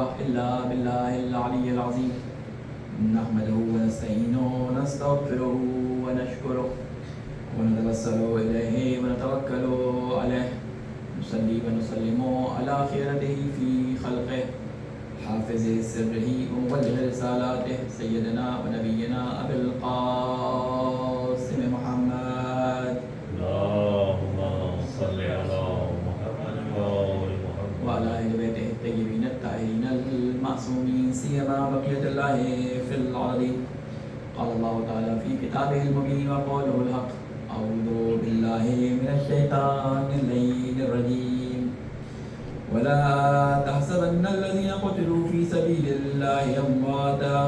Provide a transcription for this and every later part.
إلا بالله العلي العظيم نحمده ونستعينه ونستغفره ونشكره ونتوسل إليه ونتوكل عليه نصلي ونسلم على خيرته في خلقه حافظ سره ومبلغ رسالاته سيدنا ونبينا أبي القاسم محمد اللهم صل على محمد وآل محمد وعلى أهل بيته الطيبين الطاهرين المعصومين سيما بقية الله في الأرض. قال الله تعالى في كتابه المبين وقوله الحق أعوذ بالله من الشيطان اللعين الرجيم ولا تحسبن الذين قتلوا في سبيل الله أمواتا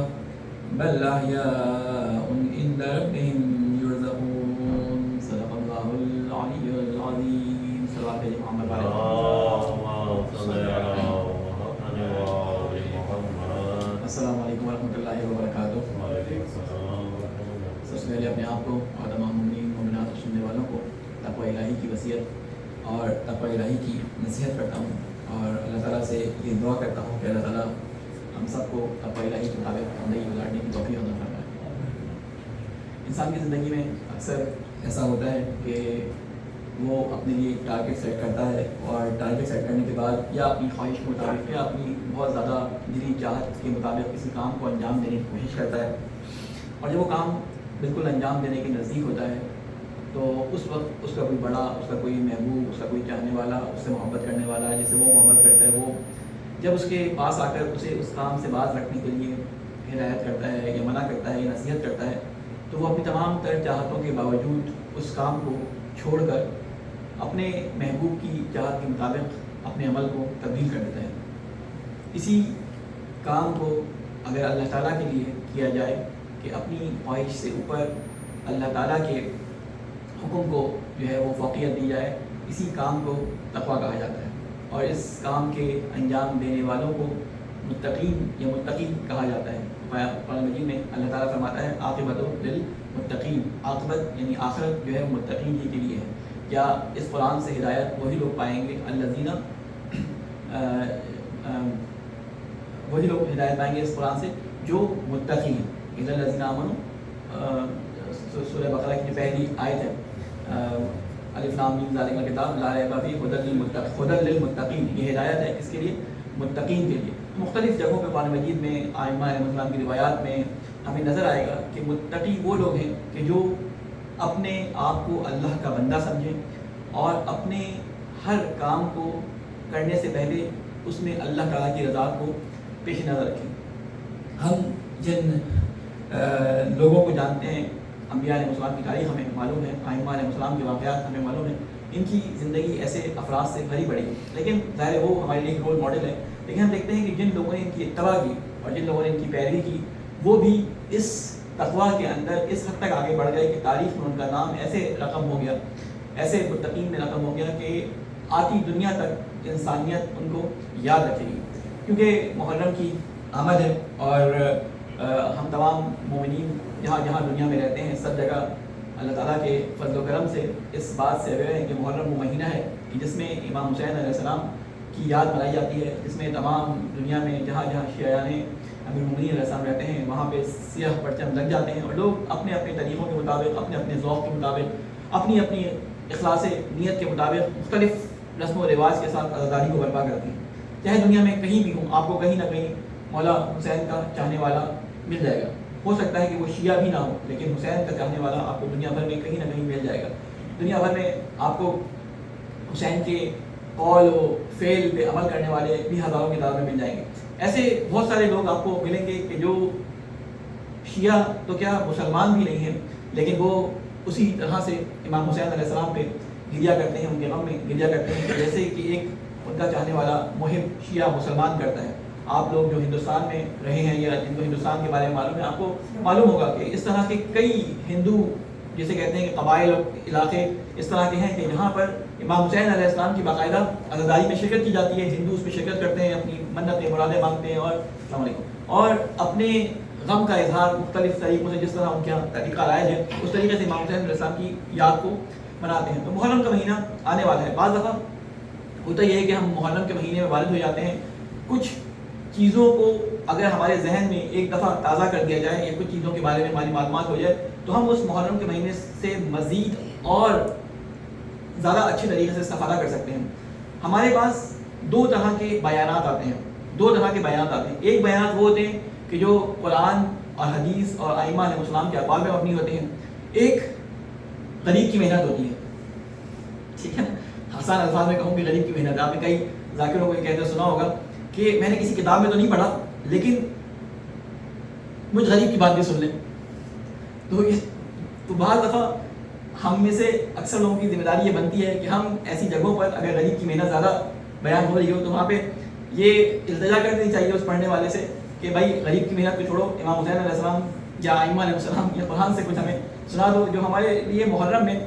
بل أحياء عند ربهم يرزقون. صدق الله العلي العظيم. صلوات محمد وعلى اللهم صل على محمد وآل محمد. السلام علیکم ورحمۃ اللہ وبرکاتہ. وعلیکم السلام ورحمۃ اللہ. سب سے پہلے اپنے آپ کو اور تمام مومنین مومنات اور سننے والوں کو تقوی الہی کی وصیت اور تقوی الہی کی نصیحت کرتا ہوں اور اللہ تعالیٰ سے یہ دعا کرتا ہوں کہ اللہ تعالیٰ ہم سب کو تقوی الہی کے مطابق زندگی گزارنے کی توفیق عطا فرمائے. انسان کی زندگی میں اکثر ایسا ہوتا ہے کہ وہ اپنے لیے ایک ٹارگیٹ سیٹ کرتا ہے اور ٹارگیٹ سیٹ کرنے کے بعد یا اپنی خواہش کے مطابق یا اپنی بہت زیادہ دلی چاہت کے مطابق کسی کام کو انجام دینے کی کوشش کرتا ہے اور جب وہ کام بالکل انجام دینے کے نزدیک ہوتا ہے تو اس وقت اس کا کوئی بڑا، اس کا کوئی محبوب، اس کا کوئی چاہنے والا، اس سے محبت کرنے والا جس سے وہ محبت کرتا ہے، وہ جب اس کے پاس آ کر اسے اس کام سے باز رکھنے کے لیے ہدایت کرتا ہے یا منع کرتا ہے یا نصیحت کرتا ہے تو وہ اپنی تمام تر چاہتوں کے باوجود اس کام کو چھوڑ کر اپنے محبوب کی چاہت کے مطابق اپنے عمل کو تبدیل کر دیتا ہے. اسی کام کو اگر اللہ تعالیٰ کے لیے کیا جائے کہ اپنی خواہش سے اوپر اللہ تعالیٰ کے حکم کو جو ہے وہ فوقیت دی جائے، اسی کام کو تقویٰ کہا جاتا ہے اور اس کام کے انجام دینے والوں کو متقین یا متقی کہا جاتا ہے. قرآن مجید میں اللہ تعالیٰ فرماتا ہے عاقبۃ للمتقین، عاقبت یعنی آخرت جو ہے متقین ہی کے لیے ہے. کیا اس قرآن سے ہدایت وہی لوگ پائیں گے الذین وہی لوگ ہدایت پائیں گے اس قرآن سے جو متقی ہیں. اذا الذین آمنوا سورہ بقرہ کی پہلی آیت ہے الف لام میم ذالک الکتاب لا ریب فیہ ھدی للمتقین. یہ ہدایت ہے اس کے لیے متقین کے لیے. مختلف جگہوں پہ قرآن مجید میں ائمہ علیہ السلام کی روایات میں ہمیں نظر آئے گا کہ متقی وہ لوگ ہیں کہ جو اپنے آپ کو اللہ کا بندہ سمجھیں اور اپنے ہر کام کو کرنے سے پہلے اس میں اللہ تعالیٰ کی رضا کو پیش نظر رکھیں. ہم جن لوگوں کو جانتے ہیں، انبیاء علیہ السلام کی تاریخ ہمیں معلوم ہے، ائمہ علیہ السلام کے واقعات ہمیں معلوم ہیں، ان کی زندگی ایسے افراد سے بھری پڑی ہے. لیکن ظاہر وہ ہمارے لیے ایک رول ماڈل ہے. لیکن ہم دیکھتے ہیں کہ جن لوگوں نے ان کی اتباع کی اور جن لوگوں نے ان کی پیروی کی وہ بھی اس تقویٰ کے اندر اس حد تک آگے بڑھ گئے کہ تاریخ میں ان کا نام ایسے رقم ہو گیا، ایسے متقین میں رقم ہو گیا کہ آتی دنیا تک انسانیت ان کو یاد رکھے گی. کیونکہ محرم کی آمد ہے اور ہم تمام مومنین جہاں جہاں دنیا میں رہتے ہیں سب جگہ اللہ تعالیٰ کے فضل و کرم سے اس بات سے اویئر ہیں کہ محرم وہ مہینہ ہے کہ جس میں امام حسین علیہ السلام کی یاد منائی جاتی ہے، جس میں تمام دنیا میں جہاں جہاں شیعیان امیر المومنین علیہ السلام رہتے ہیں وہاں پہ سیاہ پرچم لگ جاتے ہیں اور لوگ اپنے اپنے طریقوں کے مطابق، اپنے اپنے ذوق کے مطابق، اپنی اپنی اخلاص نیت کے مطابق مختلف رسم و رواج کے ساتھ عزاداری کو برپا کرتے ہیں. چاہے دنیا میں کہیں بھی ہوں، آپ کو کہیں نہ کہیں مولا حسین کا چاہنے والا مل جائے گا. ہو سکتا ہے کہ وہ شیعہ بھی نہ ہو لیکن حسین کا چاہنے والا آپ کو دنیا بھر میں کہیں نہ کہیں مل جائے گا. دنیا بھر میں آپ کو حسین کے قول و فعل پہ عمل کرنے والے بھی ہزاروں کی تعداد میں مل جائیں گے. ایسے بہت سارے لوگ آپ کو ملیں گے کہ جو شیعہ تو کیا مسلمان بھی نہیں ہیں لیکن وہ اسی طرح سے امام حسین علیہ السلام پہ گریا کرتے ہیں، ان کے غم میں گریا کرتے ہیں جیسے کہ ایک ان کا چاہنے والا محب شیعہ مسلمان کرتا ہے. آپ لوگ جو ہندوستان میں رہے ہیں یا جن کو ہندوستان کے بارے میں معلوم ہے، آپ کو معلوم ہوگا کہ اس طرح کے کئی ہندو جسے کہتے ہیں کہ قبائل اور علاقے اس طرح کے ہیں کہ جہاں پر امام حسین علیہ السلام کی باقاعدہ عزاداری میں شرکت کی جاتی ہے. ہندو اس میں شرکت کرتے ہیں، اپنی منتیں مرادیں مانگتے ہیں اور السلام علیکم اور اپنے غم کا اظہار مختلف طریقوں سے جس طرح ان کا طریقہ رائج ہے اس طریقے سے امام حسین علیہ السلام کی یاد کو مناتے ہیں. تو محرم کا مہینہ آنے والا ہے. بعض دفعہ ہوتا یہ ہے کہ ہم محرم کے مہینے میں والد ہو جاتے ہیں، کچھ چیزوں کو اگر ہمارے ذہن میں ایک دفعہ تازہ کر دیا جائے یا کچھ چیزوں کے بارے میں ہماری معلومات ہو جائے تو ہم اس محرم کے مہینے سے مزید اور زیادہ اچھے طریقے سے استفادہ کر سکتے ہیں. ہمارے پاس دو طرح کے بیانات آتے ہیں. ایک بیانات وہ ہوتے ہیں کہ جو قرآن اور حدیث اور ائمہ علیہ السلام کے اقوال میں مبنی ہوتے ہیں. ایک غریب کی محنت ہوتی ہے, ٹھیک ہے, آسان الفاظ میں کہوں کہ غریب کی محنت. آپ نے کئی ذاکروں کو یہ کہتے سنا ہوگا کہ میں نے کسی کتاب میں تو نہیں پڑھا لیکن مجھ غریب کی بات بھی سن لیں. تو بعض دفعہ ہم میں سے اکثر لوگوں کی ذمہ داری یہ بنتی ہے کہ ہم ایسی جگہوں پر اگر غریب کی محنت زیادہ بیان ہو رہی ہو تو وہاں پہ یہ التجا کر دینی چاہیے اس پڑھنے والے سے کہ بھائی غریب کی محنت کو چھوڑو, امام حسین علیہ السلام یا ائمہ علیہ السلام یا قرآن سے کچھ ہمیں سنا دو جو ہمارے لیے محرم میں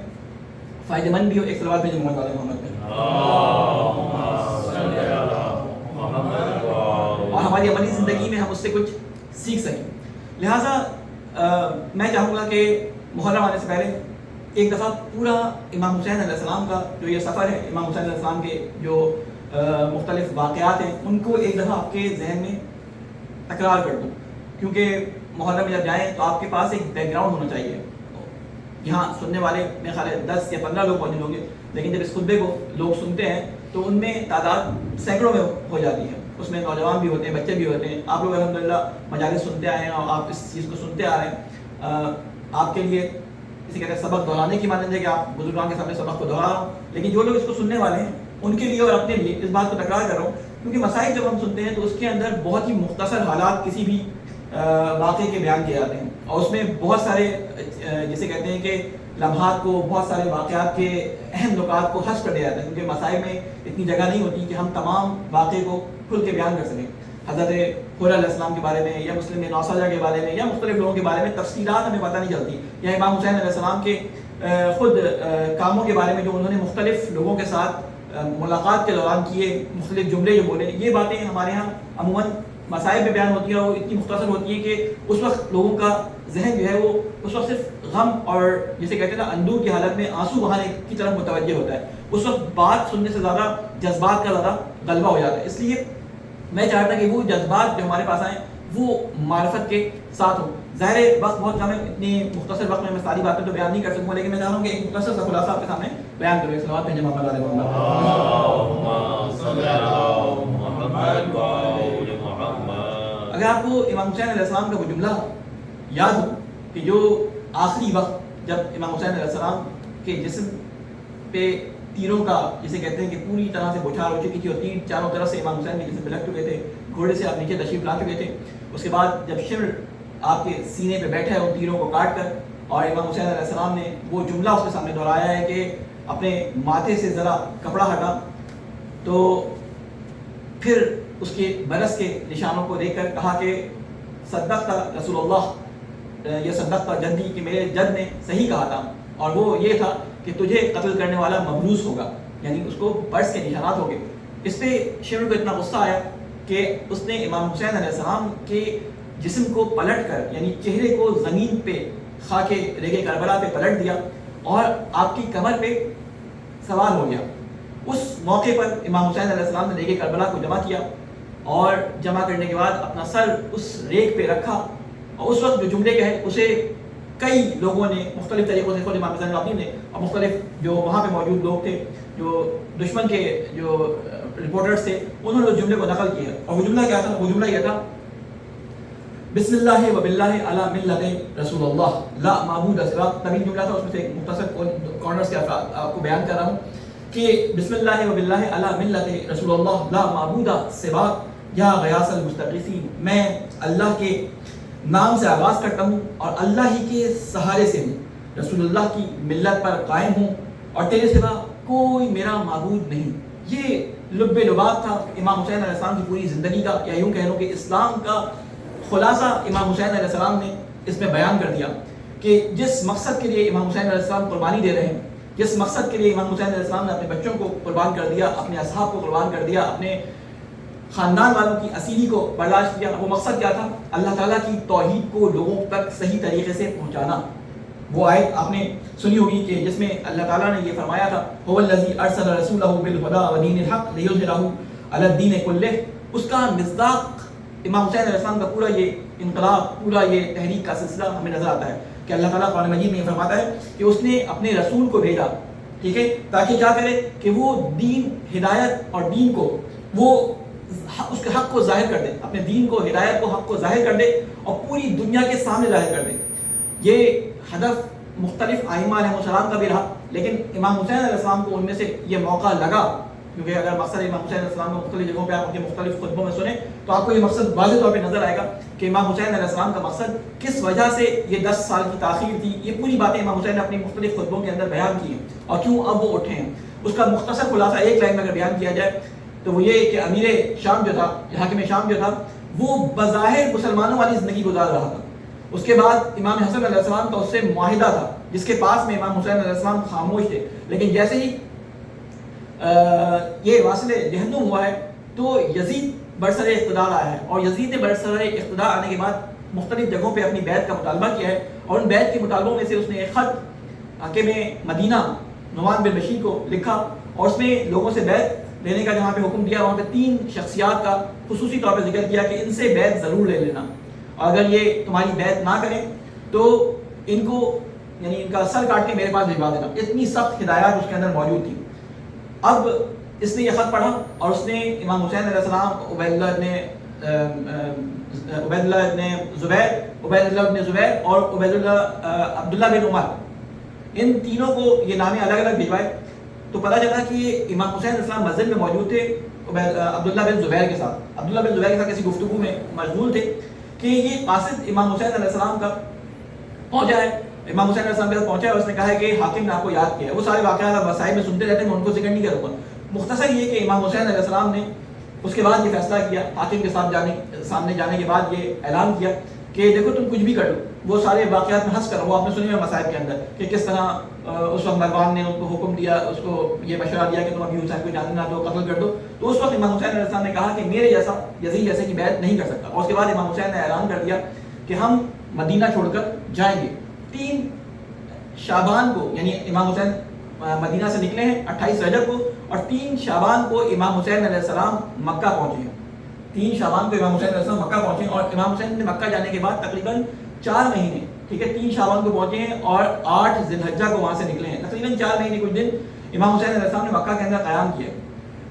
فائدہ مند بھی ہو. ایک صلوات بھیجیں محمد علیہ محمد پہ, اور ہماری عملی زندگی میں ہم اس سے کچھ سیکھ سکیں. لہٰذا میں چاہوں گا کہ محرم آنے سے پہلے ایک دفعہ پورا امام حسین علیہ السلام کا جو یہ سفر ہے, امام حسین علیہ السلام کے جو مختلف واقعات ہیں ان کو ایک دفعہ آپ کے ذہن میں تکرار کر دوں, کیونکہ محرم میں جب جائیں تو آپ کے پاس ایک بیک گراؤنڈ ہونا چاہیے. یہاں سننے والے میرے خیال ہے 10 یا 15 لوگ موجود ہوں گے, لیکن جب اس خطبے کو لوگ سنتے ہیں تو ان میں تعداد سینکڑوں میں ہو جاتی ہے. اس میں نوجوان بھی ہوتے ہیں, بچے بھی ہوتے ہیں. آپ لوگ الحمدللہ مجالس سنتے آئے ہیں اور آپ اس چیز کو سنتے آ رہے ہیں. آپ کے لیے اسے کہتے ہیں سبق دہرانے کی مانند ہے کہ آپ بزرگان کے سامنے سبق کو دہرا رہا ہوں, لیکن جو لوگ اس کو سننے والے ہیں ان کے لیے اور اپنے لیے اس بات کو تکرار کر رہا ہوں کیونکہ مسائل جب ہم سنتے ہیں تو اس کے اندر بہت ہی مختصر حالات کسی بھی واقعے کے بیان کیے جاتے ہیں اور اس میں بہت سارے جسے کہتے ہیں کہ لمحات کو, بہت سارے واقعات کے اہم نکات کو حذف کر دیا جاتا ہے کیونکہ مسائل میں اتنی جگہ نہیں ہوتی کہ ہم تمام واقعے کو کھل کے بیان کر سکیں. حضرت حر علیہ السلام کے بارے میں یا مسلم نوساجہ کے بارے میں یا مختلف لوگوں کے بارے میں تفصیلات ہمیں پتہ نہیں چلتی, یا امام حسین علیہ السلام کے خود کاموں کے بارے میں جو انہوں نے مختلف لوگوں کے ساتھ ملاقات کے دوران کیے, مختلف جملے جو بولے, یہ باتیں ہمارے یہاں عموماً مسائل میں بیان ہوتی ہیں اور اتنی مختصر ہوتی ہیں کہ اس وقت لوگوں کا ذہن جو ہے وہ اس وقت صرف غم اور جسے کہتے ہیں نا اندوہ کی حالت میں آنسو بہانے کی طرف متوجہ ہوتا ہے. اس وقت بات سننے سے زیادہ جذبات کا زیادہ غلبہ ہو جاتا ہے. اس لیے میں چاہتا کہ وہ جذبات جو ہمارے پاس آئیں وہ معرفت کے ساتھ ہوں. ظاہر وقت بہت کم ہے, اتنی مختصر وقت میں ساری باتیں تو بیان نہیں کر سکوں, لیکن میں چاہ رہا ہوں کہ ایک مختصر سا خلاصہ آپ کے سامنے بیان کروں. صلوات بھیجیں محمد علیہ محمد. اگر آپ کو امام حسین علیہ السلام کا وہ جملہ یاد ہو کہ جو آخری وقت جب امام حسین علیہ السلام کے جسم پہ تیروں کا جسے کہتے ہیں کہ پوری طرح سے بوچھار ہو چکی تھی اور تیر چاروں طرف سے امام حسین کے جسم پہ لگ چکے تھے, گھوڑے سے آپ نیچے تشریف لا چکے تھے. اس کے بعد جب شمر آپ کے سینے پہ بیٹھا ہے ان تیروں کو کاٹ کر, اور امام حسین علیہ السلام نے وہ جملہ اس کے سامنے دہرایا ہے کہ اپنے ماتھے سے ذرا کپڑا ہٹا, تو پھر اس کے برس کے نشانوں کو دیکھ کر کہا کہ صدقت رسول اللہ, یہ صدقت جدی کہ میرے جد نے صحیح کہا تھا, اور وہ یہ تھا کہ تجھے قتل کرنے والا مبروس ہوگا, یعنی اس کو برس کے نشانات ہو گئے. اس پہ شمر کو اتنا غصہ آیا کہ اس نے امام حسین علیہ السلام کے جسم کو پلٹ کر یعنی چہرے کو زمین پہ خاک ریگ کربلا پہ پلٹ دیا اور آپ کی کمر پہ سوار ہو گیا. اس موقع پر امام حسین علیہ السلام نے ریگ کربلا کو جمع کیا اور جمع کرنے کے بعد اپنا سر اس ریگ پہ رکھا, اور اس وقت جو جملے کہے اسے کئی لوگوں نے مختلف طریقوں سے, خود امام حسین علیہ نے اور مختلف جو وہاں پہ موجود لوگ تھے, جو دشمن کے جو رپورٹرز تھے, انہوں نے اس جملے کو نقل کیا. اور وہ جملہ کیا تھا؟ وہ جملہ یہ تھا بسم اللہ و باللہ علی ملت رسول اللہ لا معبود سوا. طویل جملہ تھا, اس میں سے ایک مختصر کارنرز کے افراد آپ کو بیان کر رہا ہوں کہ بسم اللہ و باللہ علی ملت رسول اللہ لا معبود سوا یا غیاث المستغیثین. میں اللہ کے نام سے آغاز کرتا ہوں اور اللہ ہی کے سہارے سے ہوں, رسول اللہ کی ملت پر قائم ہوں اور تیرے سوا کوئی میرا معبود نہیں. یہ لب لباب تھا امام حسین علیہ السلام کی پوری زندگی کا, یا یوں کہہ لو کہ اسلام کا خلاصہ امام حسین علیہ السلام نے اس میں بیان کر دیا کہ جس مقصد کے لیے امام حسین علیہ السلام قربانی دے رہے ہیں, جس مقصد کے لیے امام حسین علیہ السلام نے اپنے بچوں کو قربان کر دیا, اپنے اصحاب کو قربان کر دیا, اپنے خاندان والوں کی اسیری کو برداشت کیا, وہ مقصد کیا تھا؟ اللہ تعالیٰ کی توحید کو لوگوں تک صحیح طریقے سے پہنچانا. وہ آیت آپ نے سنی ہوگی کہ جس میں اللہ تعالیٰ نے یہ فرمایا تھا هو الذی ارسل رسولہ بالہدی ودین الحق لیظہرہ علی الدین کلہ. اس کا مصداق امام حسین علیہ السلام کا پورا یہ انقلاب، پورا یہ تحریک کا سلسلہ ہمیں نظر آتا ہے کہ اللہ تعالیٰ قرآن مجید میں یہ فرماتا ہے کہ اس نے اپنے رسول کو بھیجا، ٹھیک ہے، تاکہ کیا کرے کہ وہ دین، ہدایت اور دین کو، وہ اس کے حق کو ظاہر کر دے، اپنے دین کو، ہدایت کو، حق کو ظاہر کر دے اور پوری دنیا کے سامنے ظاہر کر دے۔ یہ ہدف مختلف ائمہ علیہ السلام کا بھی رہا، لیکن امام حسین علیہ السلام کو ان میں سے یہ موقع لگا، کیونکہ اگر مقصد امام حسین علیہ السلام کو مختلف جگہوں پہ آپ ان کے مختلف خطبوں میں سنیں تو آپ کو یہ مقصد واضح طور پہ نظر آئے گا کہ امام حسین علیہ السلام کا مقصد کس وجہ سے یہ 10 سال کی تاخیر تھی۔ یہ پوری باتیں امام حسین نے اپنی مختلف خطبوں کے اندر بیان کی ہیں اور کیوں اب وہ اٹھے ہیں۔ اس کا مختصر خلاصہ ایک لائن میں اگر بیان کیا جائے تو وہ یہ کہ امیر شام جو تھا، حاکم شام جو تھا، وہ بظاہر مسلمانوں والی زندگی گزار رہا تھا۔ اس کے بعد امام حسن علیہ السلام کا اس سے معاہدہ تھا جس کے پاس میں امام حسین علیہ السلام خاموش تھے، لیکن جیسے ہی یہ واصل جہنم ہوا ہے تو یزید برسر اقتدار آیا ہے، اور یزید نے برسر اقتدار آنے کے بعد مختلف جگہوں پہ اپنی بیعت کا مطالبہ کیا ہے، اور ان بیعت کے مطالبوں میں سے اس نے ایک خط حاکم مدینہ نعمان بن بشیر کو لکھا اور اس میں لوگوں سے بیعت لینے کا جہاں پہ حکم دیا، وہاں پہ 3 شخصیات کا خصوصی طور پہ ذکر کیا کہ ان سے بیعت ضرور لے لینا، اور اگر یہ تمہاری بیعت نہ کریں تو ان کو، یعنی ان کا سر کاٹ کے میرے پاس بھجوا دینا۔ اتنی سخت ہدایات اس کے اندر موجود تھی۔ اب اس نے یہ خط پڑھا اور اس نے امام حسین علیہ السلام، عبید اللہ ابن زبیر اور عبداللہ بن عمر، ان تینوں کو یہ نامے الگ الگ بھجوائے۔ تو پتہ چلا کہ امام حسین علیہ السلام مسجد میں موجود تھے عبداللہ بن زبیر کے ساتھ، عبداللہ بن زبیر کے ساتھ کسی گفتگو میں مشغول تھے کہ یہ قاصد امام حسین علیہ السلام کا پہنچا ہے، امام حسین علیہ السلام کے ساتھ پہنچا ہے اور اس نے کہا ہے کہ حاکم نے آپ کو یاد کیا ہے۔ وہ سارے واقعات آپ وسائل میں سنتے رہتے ہیں، میں ان کو ذکر نہیں کروں گا۔ مختصر یہ کہ امام حسین علیہ السلام نے اس کے بعد یہ فیصلہ کیا، حاکم کے سامنے جانے کے بعد یہ اعلان کیا کہ دیکھو تم کچھ بھی کر لو، وہ سارے واقعات میں ہنس کر، وہ آپ نے سنے ہوئے مصائب کے اندر کہ کس طرح اس وقت مروان نے ان کو حکم دیا، اس کو یہ مشورہ دیا کہ تم ابھی حسین کو جانے نہ دو، قتل کر دو۔ تو اس وقت امام حسین علیہ السلام نے کہا کہ میرے جیسا، یزید جیسے کی بیعت نہیں کر سکتا، اور اس کے بعد امام حسین نے اعلان کر دیا کہ ہم مدینہ چھوڑ کر جائیں گے۔ 3 شعبان کو، یعنی امام حسین مدینہ سے نکلے ہیں 28 رجب کو، اور 3 شعبان کو امام حسین علیہ السلام مکہ پہنچے ہیں۔ 3 شعبان کو امام حسین علیہ السلام مکہ پہنچے ہیں، اور امام حسین نے مکہ جانے کے بعد تقریباً 4 مہینے، ٹھیک ہے، 3 شعبان کو پہنچے ہیں اور 8 ذی الحجہ کو وہاں سے نکلے ہیں، تقریباً 4 مہینے کچھ دن امام حسین علیہ السلام نے مکہ کے اندر قیام کیا۔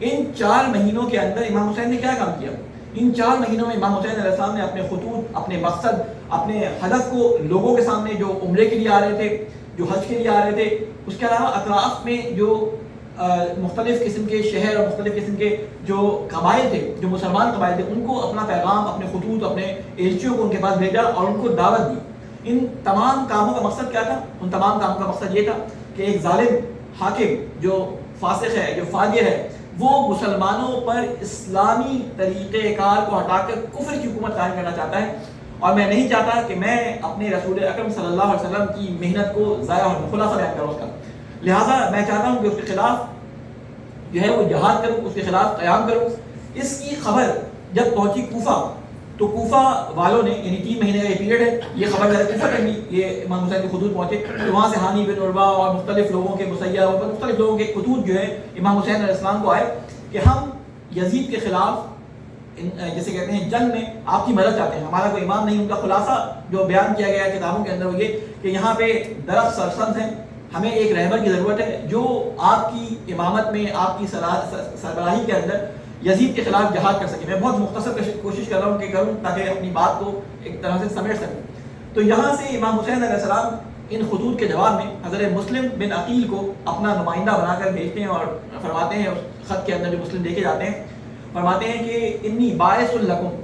ان 4 مہینوں کے اندر امام حسین نے کیا کام کیا؟ ان 4 مہینوں میں امام حسین علیہ السلام نے اپنے خطوط، اپنے مقصد، اپنے ہدف کو لوگوں کے سامنے، جو عمرے کے لیے آ رہے تھے، جو حج کے لیے آ رہے تھے، اس کے علاوہ اطراف میں جو مختلف قسم کے شہر اور مختلف قسم کے جو قبائل تھے، جو مسلمان قبائل تھے، ان کو اپنا پیغام، اپنے خطوط، اپنے ایلچیوں کو ان کے پاس بھیجا اور ان کو دعوت دی۔ ان تمام کاموں کا مقصد کیا تھا؟ ان تمام کاموں کا مقصد یہ تھا کہ ایک ظالم حاکم جو فاسق ہے، جو فاجر ہے، وہ مسلمانوں پر اسلامی طریقہ کار کو ہٹا کر کفر کی حکومت قائم کرنا چاہتا ہے، اور میں نہیں چاہتا کہ میں اپنے رسول اکرم صلی اللہ علیہ وسلم کی محنت کو ضائع ہونے، خلاصہ بیان کروں اس کا۔ لہٰذا میں چاہتا ہوں کہ اس کے خلاف جو ہے وہ جہاد کروں، اس کے خلاف قیام کروں۔ اس کی خبر جب پہنچی کوفہ تو کوفہ والوں نے، یعنی 3 مہینے کا یہ پیریڈ ہے، یہ خبر جب کوفہ میں بھی یہ امام حسین کے خطوط پہنچے تو وہاں سے ہانی بن عروہ اور مختلف لوگوں کے، مسیح اور مختلف لوگوں کے خطوط جو ہے امام حسین علیہ السلام کو آئے کہ ہم یزید کے خلاف جسے کہتے ہیں جنگ میں آپ کی مدد چاہتے ہیں، ہمارا کوئی امام نہیں۔ ان کا خلاصہ جو بیان کیا گیا ہے کتابوں کے اندر وہ یہ کہ یہاں پہ درخت سرسبز ہیں، ہمیں ایک رہبر کی ضرورت ہے جو آپ کی امامت میں، آپ کی سربراہی کے اندر یزید کے خلاف جہاد کر سکے۔ میں بہت مختصر کوشش کر رہا ہوں کہ کروں تاکہ اپنی بات کو ایک طرح سے سمیٹ سکوں۔ تو یہاں سے امام حسین علیہ السلام ان خطوط کے جواب میں حضرت مسلم بن عقیل کو اپنا نمائندہ بنا کر بھیجتے ہیں اور فرماتے ہیں، اس خط کے اندر جو مسلم دیکھے جاتے ہیں، فرماتے ہیں کہ انی باعث لکم،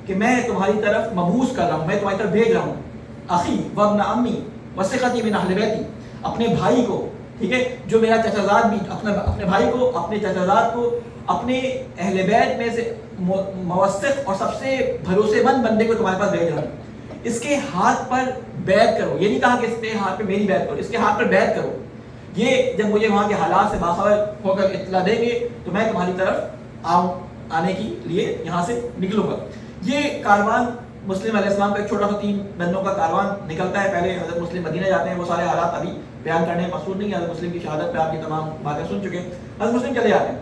کہ میں تمہاری طرف مبعوث کر رہا ہوں، میں تمہاری طرف بھیج رہا ہوں، اخی وابن امی وثقتی من اہل بیتی، اپنے بھائی کو، ٹھیک ہے، جو میرا چچا زاد بھی، اپنے بھائی کو، اپنے چچا زاد کو، اپنے اہل بیت میں سے موثق اور سب سے بھروسے مند بندے کو تمہارے پاس بھیج رہا ہوں، اس کے ہاتھ پر بیعت کرو۔ یہ نہیں کہا کہ اس کے ہاتھ پہ میری بیعت کرو، اس کے ہاتھ پر بیعت کرو۔ یہ جب مجھے وہاں کے حالات سے باخبر ہو کر اطلاع دیں گے تو میں تمہاری طرف آنے کے لیے یہاں سے نکلوں گا۔ یہ کاروان مسلم علیہ السلام کا ایک چھوٹا سا 3 بندوں کا کاروان نکلتا ہے۔ پہلے حضرت مسلم مدینہ جاتے ہیں، وہ سارے حالات ابھی بیان کرنے مقصود نہیں ہے، حضرت مسلم کی شہادت پہ آپ یہ تمام باتیں سن چکے ہیں۔ حضرت مسلم چلے جاتے ہیں،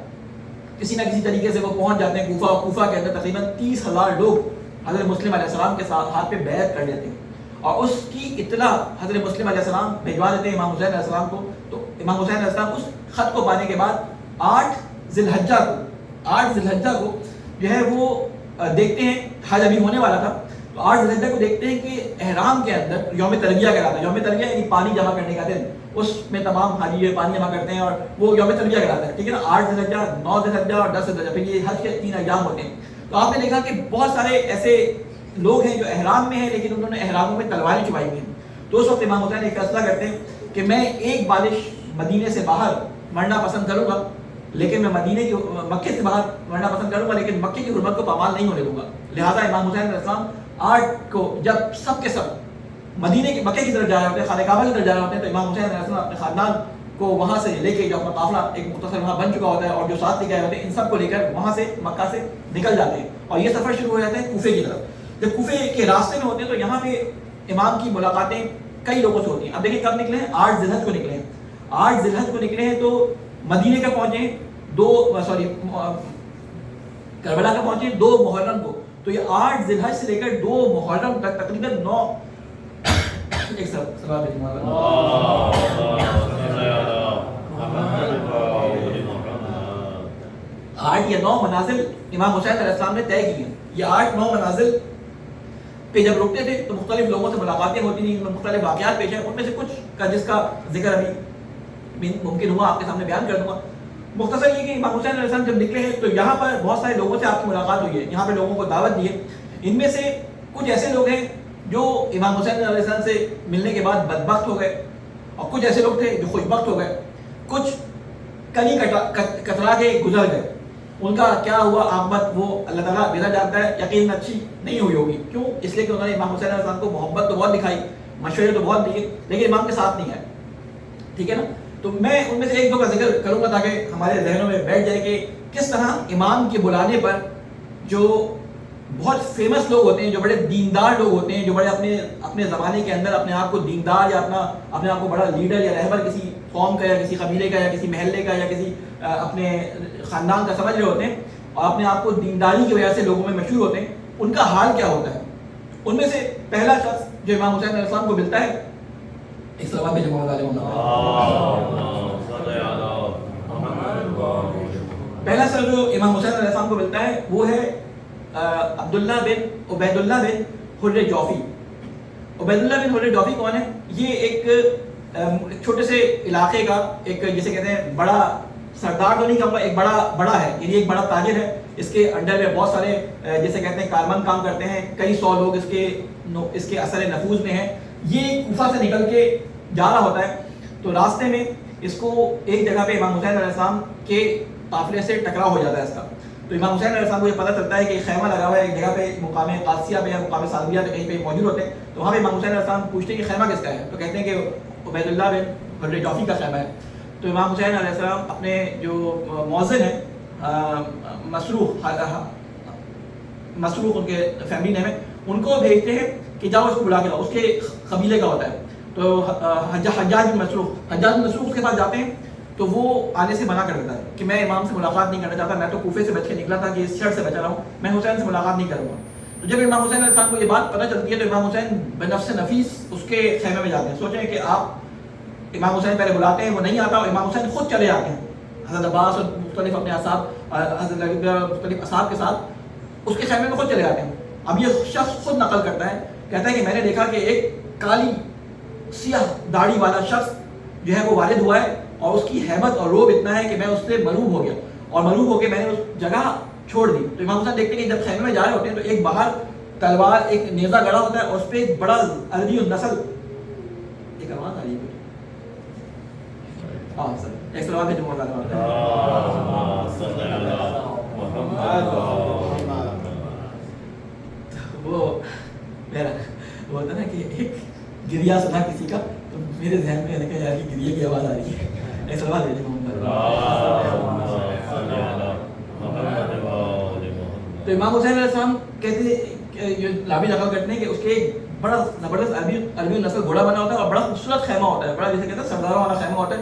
کسی نہ کسی طریقے سے وہ پہنچ جاتے ہیں کوفہ کے اندر تقریباً 30,000 لوگ حضرت مسلم علیہ السلام کے ساتھ ہاتھ پہ بیعت کر لیتے ہیں اور اس کی اطلاع حضرت مسلم علیہ السلام بھجوا دیتے ہیں امام حسین علیہ السلام کو. تو امام حسین علیہ السلام اس خط کو پانے کے بعد 8 ذی الحجہ کو جو ہے وہ دیکھتے ہیں. حج ابھی ہونے والا تھا تو 8 ذی الحجہ کو دیکھتے ہیں کہ احرام کے اندر یوم ترویہ کہلاتا ہے. یوم ترویہ یعنی پانی جمع کرنے کا دن, اس میں تمام حاجی پانی جمع کرتے ہیں اور وہ یوم ترویہ کہلاتا ہے, ٹھیک ہے نا. 8 ذی الحجہ, 9 ذی الحجہ اور 10 ذی الحجہ, پھر یہ حج کے 3 ایام ہوتے ہیں. تو آپ نے دیکھا کہ بہت سارے ایسے لوگ ہیں جو احرام میں ہیں لیکن انہوں نے احراموں میں تلواریں چبائی ہوئی ہیں. تو اس وقت امام حسین ایک فیصلہ کرتے ہیں کہ میں ایک بالش مدینے سے باہر مرنا پسند کروں گا, لیکن میں مکے سے باہر مرنا پسند کروں گا, لیکن مکے کی حرمت کو پامال نہیں ہونے دوں گا. لہٰذا امام حسین علیہ السلام 8 کو جب سب کے سب مکے کی طرف جا رہے ہوتے ہیں, خانہ کعبہ کی طرف جا رہے ہوتے ہیں, تو امام حسین علیہ السلام اپنے خاندان کو وہاں سے لے کے, جو اپنا قافلہ ایک مختصر وہاں بن چکا ہوتا ہے اور جو ساتھ لے کے آئے ہوتے ہیں, ان سب کو لے کر وہاں سے مکہ سے نکل جاتے ہیں اور یہ سفر شروع ہو جاتے ہیں کوفے کی طرف. جب کوفے کے راستے میں ہوتے ہیں تو یہاں پہ امام کی ملاقاتیں کئی لوگوں سے ہوتی ہیں. اب دیکھیں کب نکلے ہیں, 8 ذی الحجہ کو نکلے ہیں. 8 ذی الحجہ کو نکلے ہیں تو مدینے کا پہنچے ہیں کربلا کا پہنچے 2 محرم کو. تو یہ 8 ذی الحجہ سے لے کر 2 محرم تک تقریباً 9 ایک سوال آٹھ یا 9 منازل امام حسین علیہ السلام نے طے کی ہیں. یہ 8-9 منازل پہ جب رکتے تھے تو مختلف لوگوں سے ملاقاتیں ہوتی تھیں, مختلف واقعات پیش ہیں. ان میں سے کچھ کا جس کا ذکر ابھی ممکن ہوا آپ کے سامنے بیان کر دوں گا. مختصر یہ کہ امام حسین علیہ السلام جب نکلے ہیں تو یہاں پر بہت سارے لوگوں سے آپ کی ملاقات ہوئی ہے, یہاں پہ لوگوں کو دعوت دی ہے. ان میں سے کچھ ایسے لوگ ہیں جو امام حسین علیہ السلام سے ملنے کے بعد بدبخت ہو گئے اور کچھ ایسے لوگ تھے جو خوشبخت ہو گئے. کچھ کلی کترا کے گزر گئے. ان کا کیا ہوا عاقبت وہ اللہ تعالیٰ بہتر جانتا ہے, یقین اچھی نہیں ہوئی ہوگی. کیوں؟ اس لیے کہ انہوں نے امام حسین علیہ السلام کو محبت تو بہت دکھائی, مشورے تو بہت دیے, لیکن امام کے ساتھ نہیں آئے, ٹھیک ہے نا. تو میں ان میں سے 1-2 کا ذکر کروں گا تاکہ ہمارے ذہنوں میں بیٹھ جائے کہ کس طرح امام کے بلانے پر جو بہت فیمس لوگ ہوتے ہیں, جو بڑے دیندار لوگ ہوتے ہیں, جو بڑے اپنے زمانے کے اندر اپنے آپ کو دیندار یا اپنے آپ کو بڑا لیڈر یا رہبر کسی قوم کا یا کسی قبیلے کا یا کسی محلے کا یا کسی اپنے خاندان کا سمجھ رہے ہوتے ہیں اور اپنے آپ کو دینداری کی وجہ سے لوگوں میں مشہور ہوتے ہیں, ان کا حال کیا ہوتا ہے. ان میں سے پہلا شخص جو امام حسین علیہ السلام کو ملتا ہے, ایک سلام بھیجو محمد علیہ پہلا شخص جو امام حسین علیہ السلام کو ملتا ہے وہ ہے عبداللہ بن عبید اللہ بن حر جوفی. عبید اللہ بن حر جوفی کون ہے؟ یہ ایک چھوٹے سے علاقے کا ایک جسے کہتے ہیں بڑا سردار تو نہیں کہوں گا, ایک بڑا ہے, یعنی ایک بڑا تاجر ہے. اس کے انڈر میں بہت سارے جسے کہتے ہیں کارمند کام کرتے ہیں, کئی 100 لوگ اس کے اثر نفوذ میں ہیں. یہ کوفہ سے نکل کے جا رہا ہوتا ہے تو راستے میں اس کو ایک جگہ پہ امام حسین علیہ السلام کے قافلے سے ٹکراؤ ہو جاتا ہے اس کا. تو امام حسین علیہ السلام کو یہ پتہ چلتا ہے کہ خیمہ لگا ہوا ہے ایک جگہ پہ, مقام قادسیہ پہ یا مقام سالمیہ پہ کہیں پہ موجود ہوتے ہیں. تو وہاں پہ امام حسین علیہ السلام پوچھتے ہیں کہ خیمہ کس کا ہے, تو کہتے ہیں کہ عبید اللہ بن حر جوفی کا خیمہ ہے. تو امام حسین علیہ السلام اپنے جو مؤذن ہیں مسروق ان کے فیملی نیم ہے, ان کو بھیجتے ہیں کہ جاؤ اس کو بلا کے لاؤ. اس کے قبیلے کا ہوتا ہے. تو حجاج بن مسروق اس کے پاس جاتے ہیں تو وہ آنے سے منع کر دیتا ہے کہ میں امام سے ملاقات نہیں کرنا چاہتا, میں تو کوفے سے بچ کے نکلا تھا کہ اس شر سے بچا رہا ہوں, میں حسین سے ملاقات نہیں کروں گا. تو جب امام حسین علیہ السلام کو یہ بات پتہ چلتی ہے تو امام حسین بنفس نفیس اس کے خیمے میں جاتے ہیں. سوچیں کہ آپ امام حسین پہلے بلاتے ہیں, وہ نہیں آتا, اور امام حسین خود چلے آتے ہیں حضرت عباس اور مختلف اپنے مختلف اصحاب کے ساتھ اس کے خیمے میں خود چلے آتے ہیں. اب یہ شخص خود نقل کرتا ہے, کہتا ہے کہ میں نے دیکھا کہ ایک کالی سیاہ داڑھی والا شخص جو ہے وہ والد ہوا ہے اور اس کی ہیبت اور روب اتنا ہے کہ میں اس سے ملوم ہو گیا اور ملوم ہو کے میں نے اس جگہ چھوڑ دی. تو امام حسین دیکھتے ہیں کہ جب خیمے میں جا رہے ہوتے ہیں تو ایک باہر تلوار ایک نیزہ گڑا ہوتا ہے اور اس پہ ایک بڑا عربی النسل ایک آواز آ رہی ہے. ہاں سر ایک سلام ہے جو وہ میرا وہ ہوتا نا کہ ایک گریا سنا کسی کا تو میرے ذہن میں لگا یار کہ گریے کی آواز آ رہی ہے. ایک سلام دے تو امام حسین علیہ السلام کہتے جو لابی نقل کرتے ہیں کہ اس کے ایک بڑا زبردست عربی النسل گھوڑا بنا ہوتا ہے اور بڑا خوبصورت خیمہ ہوتا ہے, بڑا جیسے کہتے ہیں سرداروں والا خیمہ ہوتا ہے.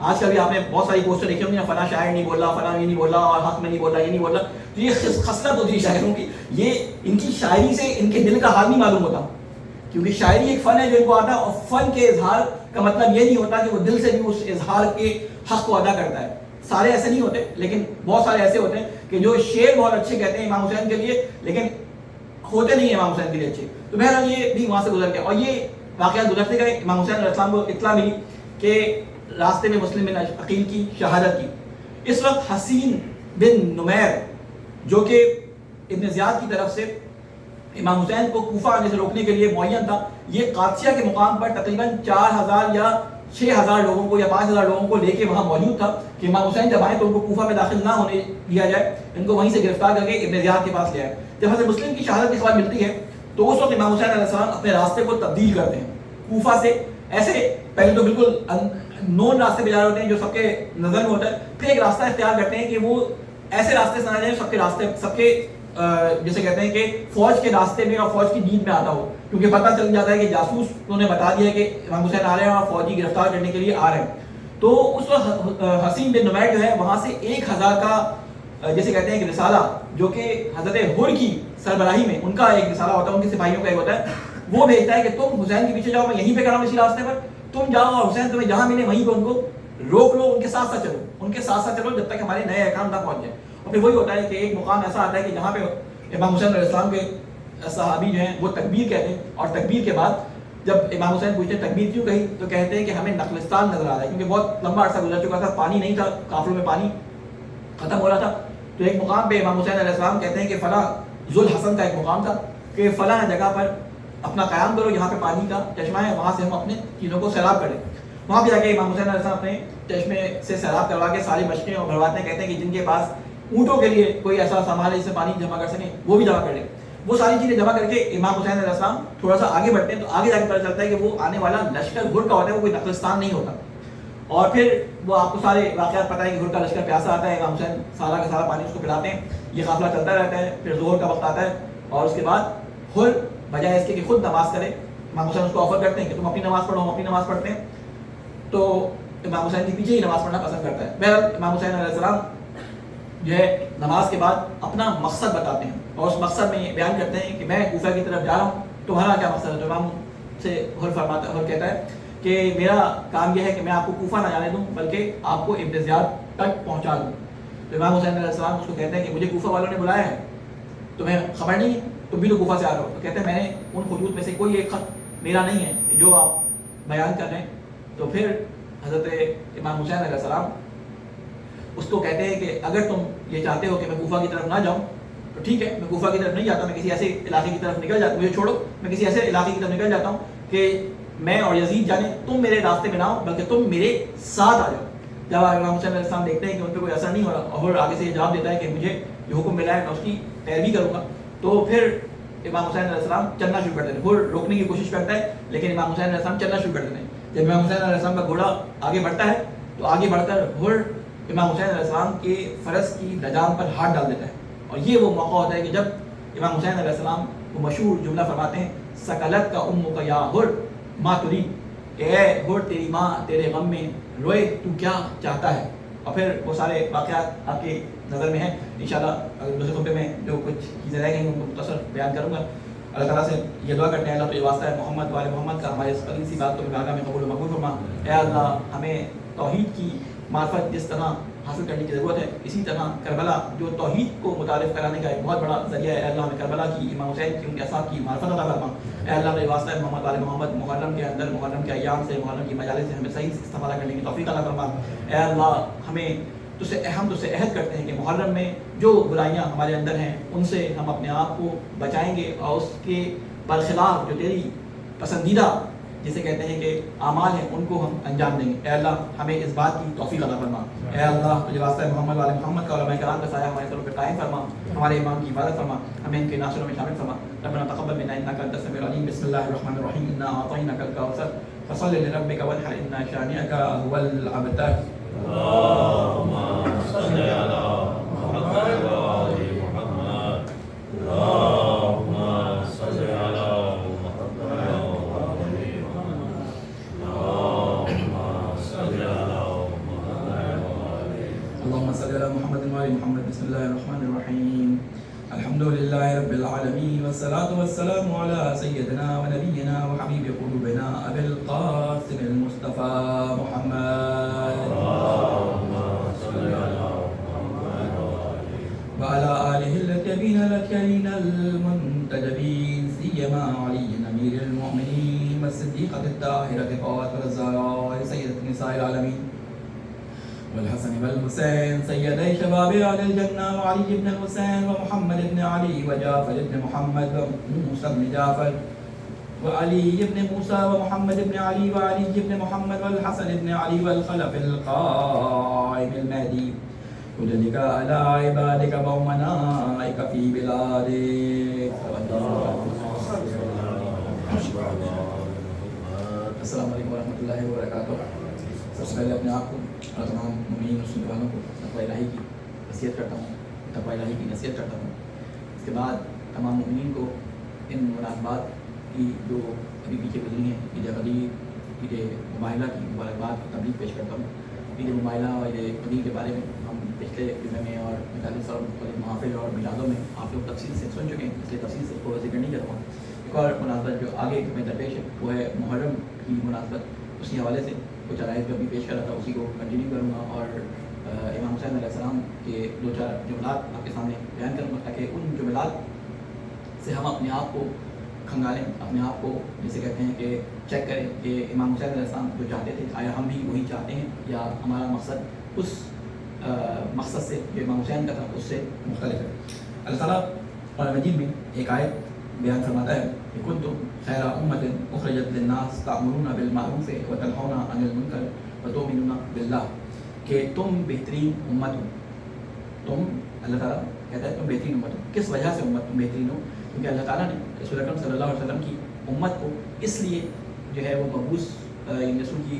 آج کل بھی آپ نے بہت ساری پوسٹر دیکھی ہوں گی نا، فلاں شاعر نہیں بول رہا، فلاں یہ نہیں بول رہا، اور حق میں نہیں بول رہا، یہ نہیں بول رہا. تو یہ خصلت ہوتی ہے شاعروں کی. یہ ان کی شاعری سے ان کے دل کا حال نہیں معلوم ہوتا، کیونکہ شاعری ایک فن ہے جو ان کو آتا ہے، اور فن کے اظہار کا مطلب یہ نہیں ہوتا کہ وہ دل سے بھی اس اظہار کے حق کو ادا کرتا ہے. سارے ایسے نہیں ہوتے، لیکن بہت سارے ایسے ہوتے ہیں کہ جو شعر بہت اچھے کہتے ہیں امام حسین کے لیے، لیکن ہوتے نہیں ہیں امام حسین کے لیے اچھے. تو بہرحال یہ بھی وہاں سے گزر گیا. اور یہ واقعات گزرتے گئے. امام حسین علیہ السلام کو اطلاع ملی کہ راستے میں مسلم بن عقیل کی شہادت کی. اس وقت حسین بن نمیر جو کہ ابن زیاد کی طرف سے امام حسین کو کوفہ آنے سے روکنے کے لیے معین تھا، یہ قادسیہ کے مقام پر تقریباً 4000 یا 6000 لوگوں کو یا 5000 لوگوں کو لے کے وہاں موجود تھا کہ امام حسین جب آئیں تو ان کو کوفہ میں داخل نہ ہونے دیا جائے، ان کو وہیں سے گرفتار کر کے ابن زیاد کے پاس لے آئے. جب حضرت مسلم کی شہادت کی خبر ملتی ہے تو اس وقت امام حسین علیہ السلام اپنے راستے کو تبدیل کرتے ہیں. کوفہ سے ایسے پہلے تو بالکل نون راستے پہ جا رہے ہوتے ہیں جو سب کے نظر میں ہوتا ہے، پھر ایک راستہ اختیار کرتے ہیں کہ وہ ایسے راستے سے نہ جائیں سب کے راستے، سب کے جیسے کہتے ہیں کہ فوج کے راستے میں اور فوج کی نیند میں آتا ہو، کیونکہ پتہ چل جاتا ہے کہ جاسوس انہوں نے بتا دیا ہے کہ امام حسین آ رہے ہیں اور فوجی گرفتار کرنے کے لیے آ رہے ہیں. تو اس وقت حسین بن نمیر جو ہے وہاں سے 1000 کا جیسے کہتے ہیں کہ رسالہ، جو کہ حضرت ہر کی سربراہی میں ان کا ایک رسالہ ہوتا ہے، ان کے سپاہیوں کا ایک ہوتا ہے، وہ بھیجتا ہے کہ تم حسین کے پیچھے جاؤ، میں یہیں پہ کھڑا ہوں اسی راستے پر، تم جاؤ اور حسین تمہیں جہاں ملے وہیں پہ ان کو روک لو، ان کے ساتھ ساتھ چلو، ان کے ساتھ ساتھ چلو جب تک ہمارے نئے احکام نہ پہنچ جائیں. اور پھر وہی ہوتا ہے کہ ایک مقام ایسا آتا ہے کہ جہاں پہ امام حسین علیہ السلام کے صحابی جو ہیں وہ تکبیر کہتے ہیں، اور تکبیر کے بعد جب امام حسین پوچھتے ہیں تکبیر کیوں کہی تو کہتے ہیں کہ ہمیں نخلستان نظر آ رہا ہے، کیونکہ بہت لمبا عرصہ گزر چکا تھا، پانی نہیں تھا، کافروں میں پانی ختم ہو رہا تھا. تو ایک مقام پہ امام حسین علیہ السلام کہتے ہیں کہ فلاں ذوالحسن کا ایک مقام تھا کہ فلاں جگہ پر اپنا قیام کرو، یہاں پہ پانی کا چشمہ ہے، وہاں سے ہم اپنے چیزوں کو سیراب کریں. وہاں پہ جا کے امام حسین علیہ السلام اپنے چشمے سے سیراب کروا کے ساری مشقیں اور بھرواتے ہیں. کہتے ہیں کہ جن کے پاس اونٹوں کے لیے کوئی ایسا سامان ہے جس سے پانی جمع کر سکیں وہ بھی جمع کر لیں. وہ ساری چیزیں جمع کر کے امام حسین علیہ السلام تھوڑا سا آگے بڑھتے ہیں تو آگے جا کے پتہ چلتا ہے کہ وہ آنے والا لشکر ہر کا ہوتا ہے، وہ کوئی نخلستان نہیں ہوتا. اور پھر وہ آپ کو سارے واقعات پتہ ہے کہ ہر کا لشکر پیاسا آتا ہے، امام حسین سارا کا سارا پانی اس کو پلاتے ہیں، یہ قافلہ چلتا رہتا ہے. پھر ظہر کا وقت آتا ہے اور اس کے بعد ہر بجائے اس کے کہ خود نماز کرے، امام حسین اس کو آفر کرتے ہیں کہ تم اپنی نماز پڑھو، ہم اپنی نماز پڑھتے ہیں. تو امام حسین کے پیچھے ہی نماز پڑھنا پسند کرتا ہے. بہرحال امام حسین علیہ السلام جو ہے نماز کے بعد اپنا مقصد بتاتے ہیں اور اس مقصد میں یہ بیان کرتے ہیں کہ میں کوفہ کی طرف جا رہا ہوں، تمہارا کیا مقصد ہے؟ تو امام سے ہر کہتا ہے کہ میرا کام یہ ہے کہ میں آپ کو کوفہ نہ جانے دوں بلکہ آپ کو ابن زیاد تک پہنچا دوں. تو امام حسین علیہ السلام اس کو کہتے ہیں کہ مجھے کوفہ والوں نے بلایا ہے، تمہیں خبر نہیں ہے، تم بھی تو کوفہ سے آ رہے ہو. تو کہتے ہیں میں نے ان خطوط میں سے کوئی ایک خط میرا نہیں ہے جو آپ بیان کر رہے ہیں. تو پھر حضرت امام حسین علیہ السلام اس کو کہتے ہیں کہ اگر تم یہ چاہتے ہو کہ میں کوفہ کی طرف نہ جاؤں تو ٹھیک ہے، میں کوفہ کی طرف نہیں جاتا، میں کسی ایسے علاقے کی طرف نکل جاتا ہوں، مجھے چھوڑو، میں کسی ایسے علاقے کی طرف نکل جاتا ہوں کہ میں اور یزید جانے، تم میرے راستے میں نہ ہو بلکہ تم میرے ساتھ آ جاؤ. جب امام حسین علیہ السلام دیکھتے ہیں کہ ان پہ کوئی اثر نہیں ہو رہا اور آگے سے یہ جواب دیتا ہے کہ مجھے یہ حکم ملا ہے میں اس کی پیروی کروں گا، تو پھر امام حسین علیہ السلام چلنا شروع کر دیتے ہیں. وہ روکنے کی کوشش کرتا ہے لیکن امام حسین علیہ السلام چلنا شروع کر دیتے ہیں. جب امام حسین علیہ السلام کا گھوڑا آگے بڑھتا ہے تو آگے بڑھ کر ہر امام حسین علیہ السلام کے فرس کی لجام پر ہاتھ ڈال دیتا ہے. اور یہ وہ موقع ہوتا ہے کہ جب امام حسین علیہ السلام وہ مشہور جملہ فرماتے ہیں سکلت کا ام کا یا ہر ماں تری، کہ اے ہر تیری ماں تیرے غم میں روئے، تو کیا چاہتا ہے. اور پھر وہ سارے واقعات آپ کی نظر میں ہیں. انشاءاللہ اگر دوسرے خطبے میں جو کچھ چیزیں رہ گئی ان کو مختصر بیان کروں گا. اللہ تعالیٰ سے یہ دعا کرتے ہیں اللہ تو یہ واسطہ ہے محمد والے محمد کا، ہمارے اس قلیل سی بات کو بارگاہ میں قبول و مقبول فرما. اے اللہ ہمیں توحید کی معرفت جس طرح حاصل کرنے کی ضرورت ہے اسی طرح کربلا جو توحید کو متعارف کرانے کا ایک بہت بڑا ذریعہ ہے، اے اللہ ہمیں کربلا کی امام حسین کی ان کے اصحاب کی معرفت عطا فرما. اے اللہ میرے واسطہ ہے محمد والے محمد محرم کے اندر محرم کے ایام سے محرم کی مجالس سے ہمیں صحیح استفادہ کرنے کی توفیق عطا فرما. اے اللہ ہم تجھ سے عہد کرتے ہیں کہ محرم میں جو برائیاں ہمارے اندر ہیں ان سے ہم اپنے آپ کو بچائیں گے اور اس کے برخلاف جو تیری پسندیدہ جسے کہتے ہیں کہ اعمال ہیں ان کو ہم انجام دیں گے. اے اللہ ہمیں اس بات کی توفیق عطا فرما. اے اللہ تجھے واسطہ ہے محمد والے محمد کا علماء کرام کا سایہ ہمارے سروں پہ قائم فرما، ہمارے امام کی حفاظت فرما، ہمیں ان کے ناصروں میں شامل فرما. ربنا تقبل منا انك انت السميع العليم. بسم الله الرحمن الرحيم. انا اعطيناك الكوثر فصل لربك وانحر ان شانئك هو الابتر. اللهم صل على محمد وآل محمد. اللهم صل على محمد وآل محمد. اللهم صل على محمد اللهم صل على محمد وعلى محمد. بسم الله الرحمن الرحيم. الحمد لله رب العالمين والصلاة والسلام على سيدنا ونبينا وحبيب قلوبنا أبي القاسم المصطفى محمد اللهم صل على محمد وعلى آله الطيبين الأطهرين المنتجبين سيما علي أمير المؤمنين والصديقة الطاهرة الطاهرة الزهراء سيدة نساء العالمين والحسن والحسين سيدي شباب أهل الجنة وعلي بن الحسين ومحمد بن علي وجعفر بن محمد وموسى بن جعفر وعلي بن موسى ومحمد بن علي وعلي بن محمد والحسن بن علي والخلف القائم المهدي كذلك على عبادك ومنائك في بلادك. السلام علیکم ورحمۃ اللہ وبرکاتہ. سب سے پہلے اپنے آپ کو اور تمام مومنین اور سننے والوں کو تقوی الہی کی نصیحت کرتا ہوں، تقوی الہی کی نصیحت کرتا ہوں. اس کے بعد تمام مومنین کو ان مناسبات کی جو ابھی پیچھے گزری ہیں، عید غدیر، عید مباہلہ کی مبارکباد کی تبلیغ پیش کرتا ہوں. عید مباہلہ اور عید غدیر کے بارے میں ہم پچھلے دنوں میں اور 45 اور مختلف محافل اور میلادوں میں آپ لوگ تفصیل سے سن چکے ہیں، اس لیے تفصیل سے اس کو ذکر نہیں کرتا ہوں. ایک اور مناسبت جو آگے میں درپیش ہے وہ ہے محرم کی مناسبت. اسی حوالے سے کچھ عرائض جو ابھی پیش کر رہا تھا اسی کو کنٹینیو کروں گا اور امام حسین علیہ السلام کے 2-4 جملات آپ کے سامنے بیان کروں گا تاکہ ان جملات سے ہم اپنے آپ کو کھنگالیں، اپنے آپ کو جسے کہتے ہیں کہ چیک کریں کہ امام حسین علیہ السلام جو چاہتے تھے آیا ہم بھی وہی چاہتے ہیں یا ہمارا مقصد اس مقصد سے جو امام حسین کا تھا اس سے مختلف ہے. اللہ تعالیٰ قرآن مجید میں ایک آیت بیان فرماتا ہے کہ کنتم خیر امۃ اخرجت للناس تأمرون بالمعروف وتنہون عن المنکر وتؤمنون باللہ، کہ تم بہترین امت ہو. تم، اللہ تعالیٰ کہتا ہے تم بہترین امت ہو. کس وجہ سے امت تم بہترین ہو؟ کیونکہ اللہ تعالیٰ نے رسول اکرم صلی اللہ علیہ وسلم کی امت کو اس لیے جو ہے وہ مبعوث رسول کی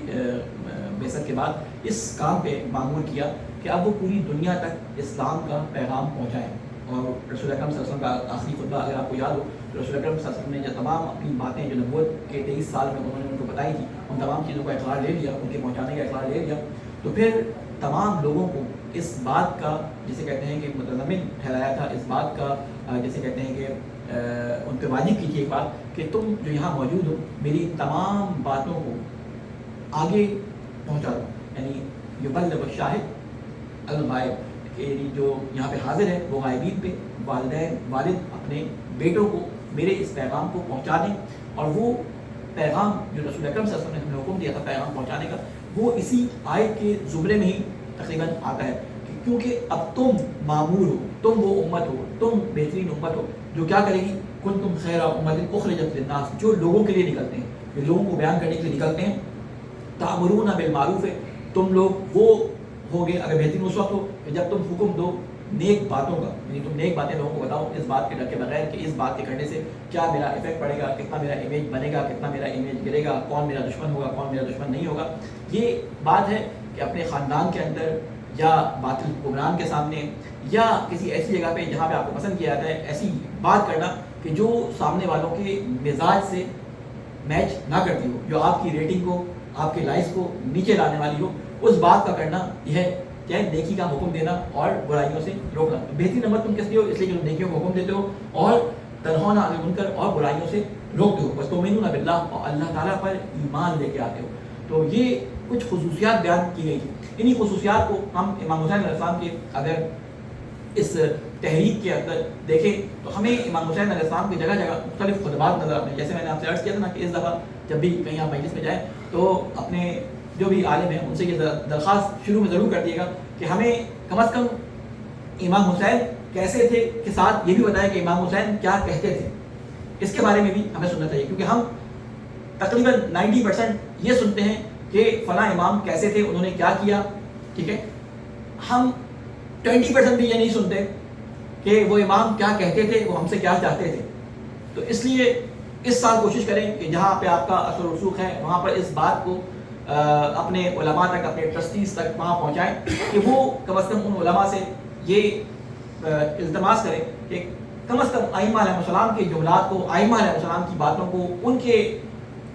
بعثت کے بعد اس کام پہ معمور کیا کہ اب وہ پوری دنیا تک اسلام کا پیغام پہنچائیں. اور رسول اکرم صلی اللہ علیہ وسلم کا آخری خطبہ اگر آپ کو یاد ہو تو رسول اکرم صلی اللہ علیہ وسلم نے جو تمام اپنی باتیں جو نبوت کے 23 سال میں انہوں نے ان کو بتائی تھی، ان تمام چیزوں کا اقرار لے لیا، ان کے پہنچانے کا اقرار لے لیا. تو پھر تمام لوگوں کو اس بات کا جسے کہتے ہیں کہ متضمن ٹھہرایا تھا، اس بات کا جسے کہتے ہیں کہ ان پہ واجب کیجیے ایک بات کہ تم جو یہاں موجود ہو میری تمام باتوں کو آگے پہنچا دو. یعنی یبلغ الشاہد الغائب، کہ جو یہاں پہ حاضر ہے وہ غائبین پہ والدین والد اپنے بیٹوں کو میرے اس پیغام کو پہنچا دیں. اور وہ پیغام جو رسول اکرم صلی اللہ علیہ وسلم نے ہمیں حکم دیا تھا پیغام پہنچانے کا، وہ اسی آیت کے زمرے میں ہی تقریباً آتا ہے. کیونکہ اب تم معمور ہو، تم وہ امت ہو، تم بہترین امت ہو جو کیا کرے گی؟ کنتم خیر امۃ اخرجت للناس، جو لوگوں کے لیے نکلتے ہیں، جو لوگوں کو بیان کرنے کے لیے نکلتے ہیں. تأمرون بالمعروف ہے، تم لوگ وہ ہوگے اگر بہترین اس وقت ہو کہ جب تم حکم دو نیک باتوں کا، یعنی تم نیک باتیں لوگوں کو بتاؤ اس بات کے ڈر کے بغیر کہ اس بات کے کرنے سے کیا میرا افیکٹ پڑے گا، کتنا میرا امیج بنے گا، کتنا میرا امیج گرے گا، کون میرا دشمن ہوگا، کون میرا دشمن نہیں ہوگا. یہ بات ہے کہ اپنے خاندان کے اندر یا باطل حکمران کے سامنے یا کسی ایسی جگہ پہ جہاں پہ آپ کو پسند کیا جاتا ہے ایسی بات کرنا کہ جو سامنے والوں کے مزاج سے میچ نہ کرتی ہو، جو آپ کی ریٹنگ کو، آپ کے لائکس کو نیچے لانے والی ہو، اس بات کا کرنا یہ ہے کیا ہے؟ نیکی کا حکم دینا اور برائیوں سے روکنا. بہترین نمبر تم کس لیے ہو؟ اس لیے کہ تم نیکیوں کو حکم دیتے ہو اور تنہون عن المنکر اور برائیوں سے روکتے ہو. وتؤمنون باللہ، اور اللہ تعالیٰ پر ایمان لے کے آتے ہو. تو یہ کچھ خصوصیات بیان کی گئی تھی. انہی خصوصیات کو ہم امام حسین علیہ السلام کے اگر اس تحریک کے اندر دیکھیں تو ہمیں امام حسین علیہ السلام کی جگہ جگہ مختلف خطبات نظر آتے ہیں. جیسے میں نے آپ سے عرض کیا تھا نا کہ اس دفعہ جب بھی کہیں آپ مجلس میں جائیں تو اپنے جو بھی عالم ہیں ان سے یہ درخواست شروع میں ضرور کر دیے گا کہ ہمیں کم از کم امام حسین کیسے تھے کے ساتھ یہ بھی بتائیں کہ امام حسین کیا کہتے تھے. اس کے بارے میں بھی ہمیں سننا چاہیے، کیونکہ ہم تقریباً 90% یہ سنتے ہیں کہ فلاں امام کیسے تھے، انہوں نے کیا کیا، ٹھیک ہے. ہم 20% بھی یہ نہیں سنتے کہ وہ امام کیا کہتے تھے، وہ ہم سے کیا چاہتے تھے. تو اس لیے اس سال کوشش کریں کہ جہاں پہ آپ کا اثر و رسوخ ہے وہاں پر اس بات کو اپنے علماء تک، اپنے ٹرسٹیز تک وہاں پہنچائیں کہ وہ کم از کم ان علماء سے یہ التماس کریں کہ کم از کم ائمہ علیہ السلام کے جملات کو، ائمہ علیہ السلام کی باتوں کو، ان کے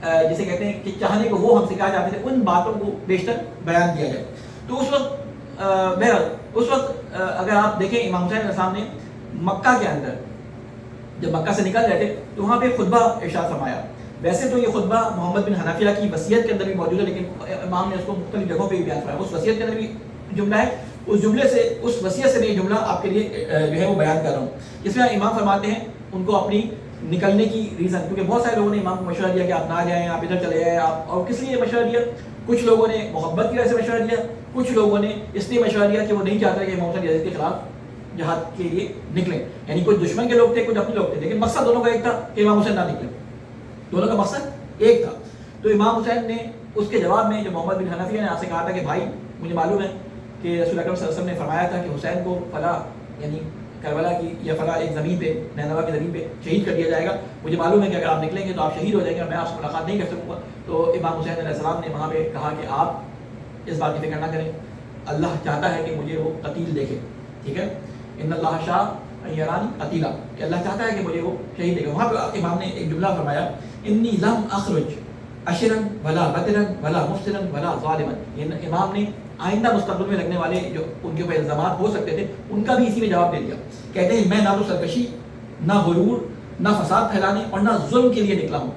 جسے کہتے ہیں کہ چاہنے کو وہ ہم سے کیا چاہتے تھے، ان باتوں کو بیشتر بیان کیا جائے. تو اس وقت بہرحال اس وقت اگر آپ دیکھیں امام حسین علیہ السلام نے مکہ کے اندر جب مکہ سے نکل رہے تھے تو وہاں پہ خطبہ ارشاد فرمایا. ویسے تو یہ خطبہ محمد بن حنفیہ کی وصیت کے اندر بھی موجود ہے، لیکن امام نے اس کو مختلف جگہوں پہ بھی بیان فرمایا. اس وصیت کے اندر بھی جملہ ہے، اس جملے سے اس وصیت سے میں یہ جملہ آپ کے لیے جو ہے وہ بیان کر رہا ہوں. اس میں امام فرماتے ہیں ان کو اپنی نکلنے کی ریزن، کیونکہ بہت سارے لوگوں نے امام کو مشورہ دیا کہ آپ نہ جائیں، آپ ادھر چلے جائیں. آپ اور کس لیے مشورہ دیا؟ کچھ لوگوں نے محبت کی وجہ سے مشورہ دیا، کچھ لوگوں نے اس لیے مشورہ دیا کہ وہ نہیں چاہتے کہ امام حسین یزید کے خلاف جہاد کے لیے نکلیں. یعنی کچھ دشمن کے لوگ تھے، کچھ اپنے لوگ تھے، لیکن مقصد دونوں کا ایک تھا کہ امام حسین نہ نکلے. دونوں کا مقصد ایک تھا. تو امام حسین نے اس کے جواب میں جو محمد بن حنفیہ نے آپ سے کہا تھا کہ بھائی مجھے معلوم ہے کہ رسول اکرم صلی اللہ علیہ وسلم نے فرمایا تھا کہ حسین کو فلاں یعنی کربلا کی یا فلاں ایک زمین پہ نینوا کی زمین پہ شہید کر دیا جائے گا، مجھے معلوم ہے کہ اگر آپ نکلیں گے تو آپ شہید ہو جائیں گے اور میں آپ سے ملاقات نہیں کر سکوں گا. تو امام حسین علیہ السلام نے وہاں پہ کہا کہ آپ اس بات کی فکر نہ کریں، اللہ چاہتا ہے کہ مجھے وہ قتیل دیکھے. ٹھیک ہے، ان اللہ شاء یرانی قتیلا، کہ اللہ چاہتا ہے کہ مجھے وہ شہید دیکھے. وہاں پہ امام نے ایک جملہ فرمایا، انی لم اخرج اشرا ولا بدرا ولا مفسدا ولا ظالما. یہ امام نے آئندہ مستقبل میں لگنے والے جو ان کے اوپر الزامات ہو سکتے تھے ان کا بھی اسی میں جواب دے دیا. کہتے ہیں میں نہ تو سرکشی، نہ غرور، نہ فساد پھیلانے اور نہ ظلم کے لیے نکلا ہوں.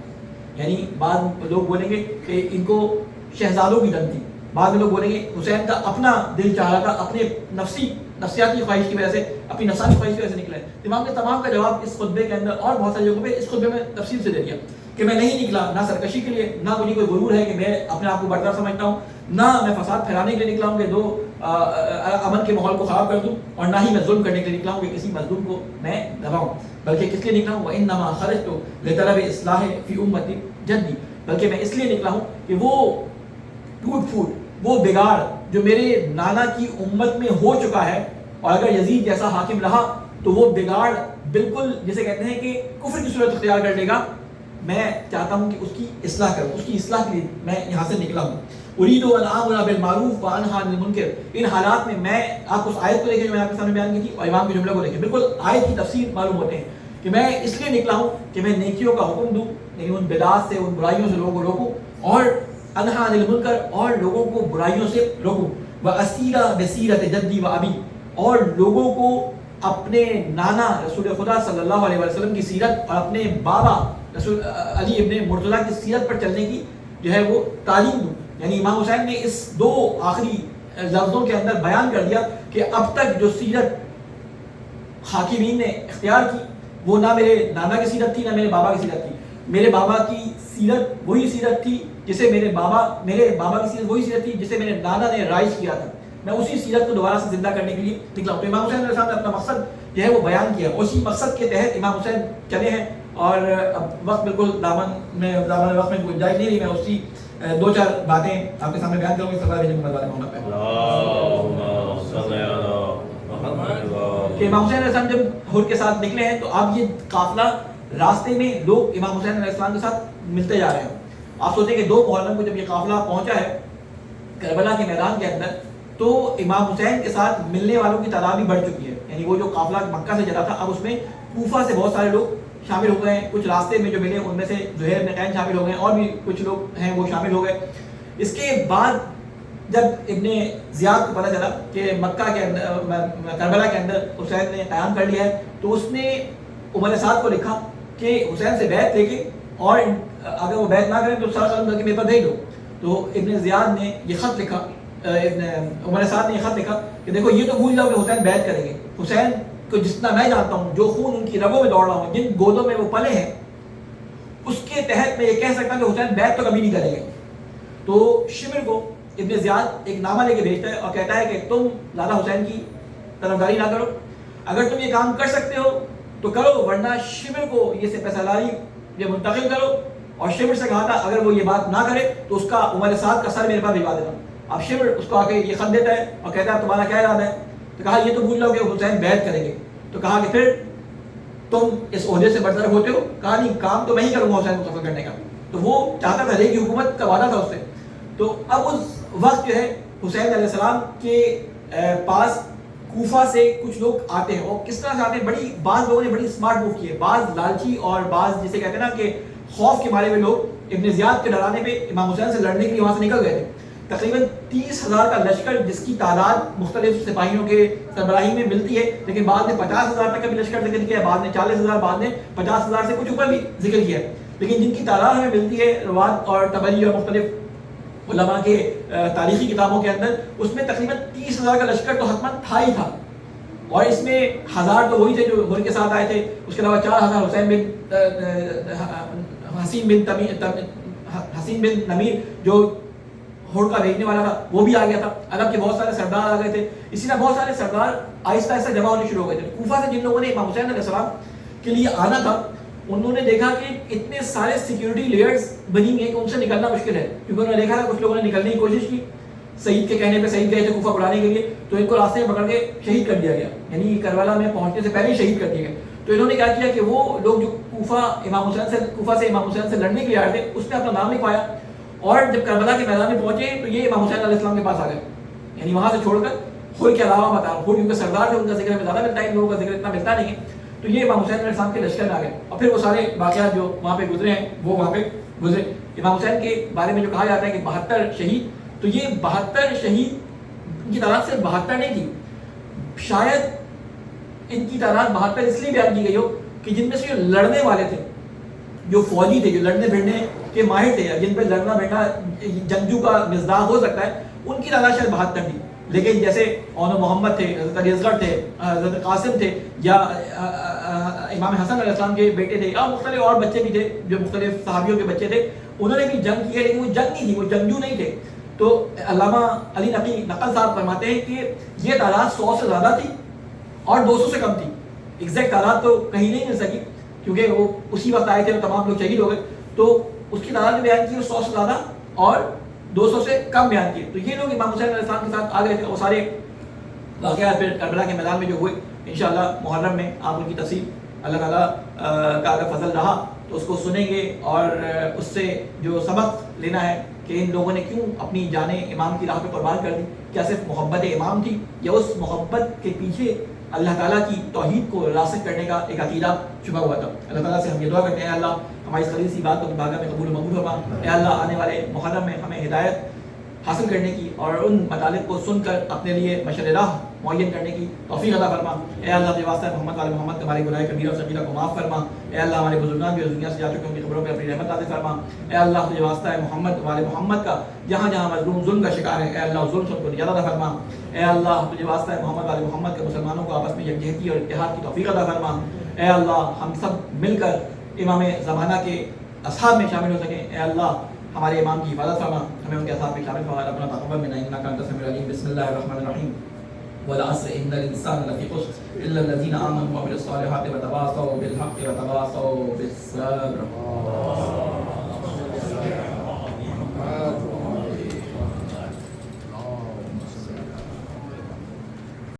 یعنی بعض لوگ بولیں گے کہ ان کو شہزادوں کی دن تھی، بعض لوگ بولیں گے حسین کا اپنا دل چاہ رہا تھا، اپنے نفسیاتی خواہش کی وجہ سے، اپنی نفسانی خواہش کی وجہ سے نکلا ہے. امام نے تمام کا جواب اس خطبے کے اندر اور بہت ساری جگہوں پہ اس خطبے میں تفصیل سے دے دیا کہ میں نہیں نکلا نہ سرکشی کے لیے، نہ مجھے کوئی غرور ہے کہ میں اپنے آپ کو برتر سمجھتا ہوں، نہ میں فساد پھیلانے کے لیے نکلا ہوں کہ دو امن کے ماحول کو خراب کر دوں، اور نہ ہی میں ظلم کرنے کے لیے نکلا ہوں کہ کسی مظلوم کو میں دباؤں. بلکہ کس لیے نکلا ہوں؟ وَإِنَّمَا خَرَجْتُ لِطَلَبِ إِصْلَاحِ فِي أُمَّتِ جَدِّي، بلکہ میں اس لیے نکلا ہوں کہ وہ ٹوٹ پھوٹ، وہ بگاڑ جو میرے نانا کی امت میں ہو چکا ہے، اور اگر یزید جیسا حاکم رہا تو وہ بگاڑ بالکل جسے کہتے ہیں کہ کفر کی صورت اختیار کر لے گا. میں چاہتا ہوں کہ اس کی اصلاح کروں، اس کی اصلاح کے لیے میں یہاں سے نکلا ہوں. اريد ان آمر بالمعروف وانهى عن المنکر. ان حالات میں آپ اس آیت کو دیکھیں جو میں آپ کے سامنے بیان کی تھی، اور امام کے جملے کو دیکھیں، بالکل آیت کی تفسیر معلوم ہوتے ہیں کہ میں اس لیے نکلا ہوں کہ میں نیکیوں کا حکم دوں، یعنی ان بدعات سے، ان برائیوں سے لوگوں کو روکوں، اور انہا عن المنکر، اور لوگوں کو برائیوں سے روکوں. واسیر بسیرت جدی و ابی، اور لوگوں کو اپنے نانا رسول خدا صلی اللہ علیہ وسلم کی سیرت اور اپنے بابا رسول علی ابن مرتضیٰ کی سیرت پر چلنے کی جو ہے وہ تعلیم دوں. یعنی امام حسین نے اس دو آخری لفظوں کے اندر بیان کر دیا کہ اب تک جو سیرت حاکمین نے اختیار کی وہ نہ میرے نانا کی سیرت تھی، نہ میرے بابا کی سیرت تھی. میرے بابا کی سیرت وہی سیرت تھی جسے میرے بابا کی سیرت وہی سیرت تھی جسے میرے نانا نے رائج کیا تھا. میں اسی سیرت کو دوبارہ سے زندہ کرنے کے لیے نکلا ہوں. تو امام حسین علیہ السلام نے اپنا مقصد جو ہے وہ بیان کیا، اسی مقصد کے تحت امام حسین چلے ہیں. اور اب وقت بالکل دامن وقت میں گنجائش نہیں رہی، میں اسی دو چار باتیں آپ کے سامنے بیان کروں گی. سرکار محمد والے محمد پہ کہ امام حسین علیہ السلام جب حر کے ساتھ نکلے ہیں تو اب یہ قافلہ راستے میں لوگ امام حسین علیہ السلام کے ساتھ ملتے جا رہے ہیں. آپ سوچیں کہ 2 محرم کو جب یہ قافلہ پہنچا ہے کربلا کے میدان کے اندر تو امام حسین کے ساتھ ملنے والوں کی تعداد بھی بڑھ چکی ہے. یعنی وہ جو قافلہ مکہ سے چلا تھا اب اس میں کوفہ سے بہت سارے لوگ شامل ہو گئے ہیں. کچھ راستے میں جو ملے ان میں سے زہیر بن قین شامل ہو گئے ہیں، اور بھی کچھ لوگ ہیں وہ شامل ہو گئے. اس کے بعد جب ابن زیاد کو پتہ چلا کہ مکہ کے اندر کربلا کے اندر حسین نے قیام کر لیا ہے تو اس نے عمر سعد کو لکھا کہ حسین سے بیعت لے کے، اور اگر وہ بیعت نہ کریں تو سر قلم کر کے میرے پر بھیج دو. تو ابن زیاد نے یہ خط لکھا، عمر سعد نے یہ خط لکھا کہ دیکھو یہ تو بھول جاؤ کہ حسین بیعت کریں گے. حسین کو جتنا میں جانتا ہوں، جو خون ان کی رگوں میں دوڑ رہا ہوں، جن گودوں میں وہ پلے ہیں، اس کے تحت میں یہ کہہ سکتا ہوں کہ حسین بیعت تو کبھی نہیں کریں گے. تو شمر کو ابن زیاد ایک نامہ لے کے بھیجتا ہے اور کہتا ہے کہ تم لالا حسین کی طرفداری نہ کرو، اگر تم یہ کام کر سکتے ہو تو کرو، ورنہ شمر کو یہ سپہ سالاری یہ منتقل کرو. اور شمر سے کہا تھا اگر وہ یہ بات نہ کرے تو اس کا عمر سعد کا سر میرے پاس بھجوا دینا. اب شمر اس کو آ کے یہ خط دیتا ہے اور کہتا ہے تمہارا کیا ارادہ ہے؟ تو کہا یہ تو بھول جاؤ کہ حسین بیعت کریں گے. تو کہا کہ پھر تم اس عہدے سے برطرف ہوتے ہو؟ کہا نہیں، کام تو میں ہی کروں گا حسین کو قتل کرنے کا. تو وہ چاہتا تھا کی حکومت کا وعدہ تھا اس سے. تو اب اس وقت جو ہے حسین علیہ السلام کے پاس کوفہ سے کچھ لوگ آتے ہیں. اور کس طرح سے آتے ہیں؟ بعض لوگوں نے بڑی اسمارٹ موو کی ہے. بعض لالچی اور بعض جسے کہتے ہیں نا کہ خوف کے مارے ہوئے لوگ ابن زیاد کے ڈرانے پہ امام حسین سے لڑنے کے لیے وہاں سے نکل گئے تھے. تقریباً 30,000 کا لشکر جس کی تعداد مختلف سپاہیوں کے سربراہی میں ملتی ہے، لیکن بعد نے 50,000 تک کا بھی لشکر ذکر کیا ہے، بعد نے 40,000، بعد نے 50,000 سے کچھ اوپر بھی ذکر کیا ہے، لیکن جن کی تعداد ہمیں ملتی ہے روات اور تبری اور مختلف علماء کے تاریخی کتابوں کے اندر، اس میں تقریباً 30,000 کا لشکر تو حتماً تھا ہی تھا، اور اس میں 1000 تو وہی تھے جو غور کے ساتھ آئے تھے، اس کے علاوہ 4000 حسین بن نمیر جو ہوڑ کا بھیجنے والا تھا وہ بھی آ گیا تھا، عرب کے بہت سارے سردار آ گئے تھے، اسی طرح بہت سارے سردار آہستہ آہستہ جمع ہونے شروع ہو گئے تھے۔ کوفہ سے جن لوگوں نے امام حسین علیہ السلام کے لیے آنا تھا، انہوں نے دیکھا کہ اتنے سارے سیکیورٹی لیئرز بنی ہوئی ہیں کہ ان سے نکلنا مشکل ہے، کیونکہ انہوں نے دیکھا تھا کچھ لوگوں نے نکلنے کی کوشش کی، سعید کے کہنے پہ سعید گئے تھے کوفہ بلانے کے لیے، تو ان کو راستے میں پکڑ کے شہید کر دیا گیا، یعنی کربلا میں پہنچنے سے پہلے ہی شہید کر دیے گئے۔ تو انہوں نے کیا کیا کہ وہ لوگ جو کوفہ سے امام حسین سے لڑنے کے لیے آئے تھے اس میں اپنا نام لکھوایا، اور جب کربلا کے میدان میں پہنچے تو یہ امام حسین علیہ السلام کے پاس آ گئے، یعنی وہاں سے چھوڑ کر خود کے علاوہ بتا رہا ہوں، کیونکہ سردار تھے ان کا ذکر ہمیں زیادہ ملتا ہے، ان لوگوں کا ذکر اتنا ملتا نہیں ہے، تو یہ امام حسین علیہ السلام کے لشکر میں آ گئے، اور پھر وہ سارے واقعات جو وہاں پہ گزرے ہیں وہ وہاں پہ گزرے۔ امام حسین کے بارے میں جو کہا جاتا ہے کہ 72 شہید، تو یہ 72 شہید کی تعداد صرف 72 نہیں تھی، شاید ان کی تعداد 72 اس لیے بیان کی گئی ہو کہ جن میں سے جو لڑنے والے تھے، جو فوجی تھے، جو لڑنے بھیڑنے کے ماہر تھے، جن پہ لڑنا بھیڑنا جنگجو کا مزداق ہو سکتا ہے، ان کی تعداد شاید 72 تھی، لیکن جیسے اون محمد تھے، حضرت علی اصغر تھے، حضرت قاسم تھے، یا امام حسن علیہ السلام کے بیٹے تھے، یا مختلف اور بچے بھی تھے جو مختلف صحابیوں کے بچے تھے، انہوں نے بھی جنگ کی ہے، لیکن وہ جنگ نہیں تھی، وہ جنگجو نہیں تھے۔ تو علامہ علی نقل صاحب فرماتے ہیں کہ یہ تعداد 100 سے زیادہ تھی اور 200 سے کم تھی، ایگزیکٹ تعداد تو کہیں نہیں مل سکی کیونکہ وہ اسی وقت آئے تھے اور تمام لوگ شہید ہو گئے، تو اس کی تعداد میں بیان کی 100 سے زیادہ اور 200 سے کم بیان کیے۔ تو یہ لوگ امام حسین علیہ السلام کے ساتھ آ گئے تھے، وہ سارے واقعات پھر کربلا کے میدان میں جو ہوئے، انشاءاللہ محرم میں آپ ان کی تفصیل اللہ تعالیٰ کا اگر فضل رہا تو اس کو سنیں گے، اور اس سے جو سبق لینا ہے کہ ان لوگوں نے کیوں اپنی جانیں امام کی راہ پہ قربان کر دی، کیا صرف محبت امام تھی یا اس محبت کے پیچھے اللہ تعالیٰ کی توحید کو راسخ کرنے کا ایک عقیدہ چھپا ہوا تھا۔ اللہ تعالیٰ سے ہم یہ دعا کرتے ہیں، اللہ ہماری اس خلیص سی بات کو بارگاہ میں قبول و مقبول فرما، اے اللہ آنے والے محرم میں ہمیں ہدایت حاصل کرنے کی اور ان مطالب کو سن کر اپنے لیے مشعل راہ معین کرنے کی توفیق عطا فرما۔ اے اللہ تجھے واسطہ محمد والے محمد کے ہمارے گناہ کبیرہ اور صغیرہ کو معاف فرما۔ اے اللہ ہمارے بزرگان بھی دنیا سے جا چکے ان کی قبروں پہ اپنی رحمت نازل فرما۔ اے اللہ تجھے واسطہ محمد والے محمد کا جہاں جہاں مظلوم ظلم کا شکار ہے، اے اللہ ظلم سے ان کو نجات عطا فرما۔ اے اللہ تجھے واسطہ محمد والے محمد کے مسلمانوں کو آپس میں یکجہتی اور اتحاد کی توفیق عطا فرما۔ اے اللہ ہم سب مل کر امام زمانہ کے اصحاب میں شامل ہو سکیں۔ اے اللہ ہمارے امام کی حفاظت فرما، ہمیں ان کے اصحاب میں شامل فرما۔ ربنا تقبل منا انک انت السمیع العلیم۔ بسم اللہ الرحمن الرحیم۔ والعصر ان الانسان لفی خسر الا الذین آمنوا وعملوا الصالحات وتواصوا بالحق وتواصوا بالصبر۔